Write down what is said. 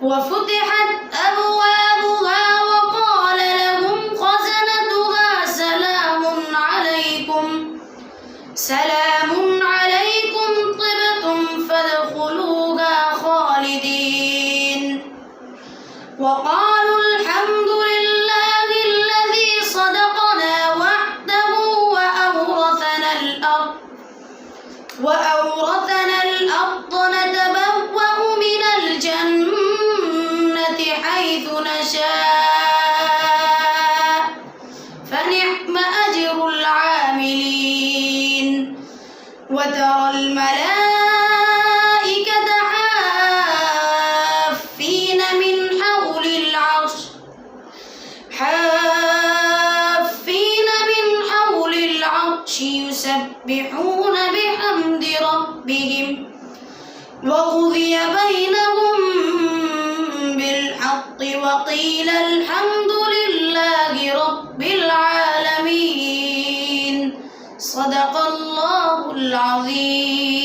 وفتحت أبوابها وقال لهم خزنتها سلام عليكم طبتم فادخلوها خالدين وقالوا الحمد لله الذي صدقنا وعده وأورثنا الأرض نتبوأ من الجنة حيث نشاء فنعم أجر العاملين وترى الملائكة حافين من حول العرش يسبحون بحمد ربهم وقضي بينهم بالحق وقيل الحمد لله رب العالمين صدق الله العظيم.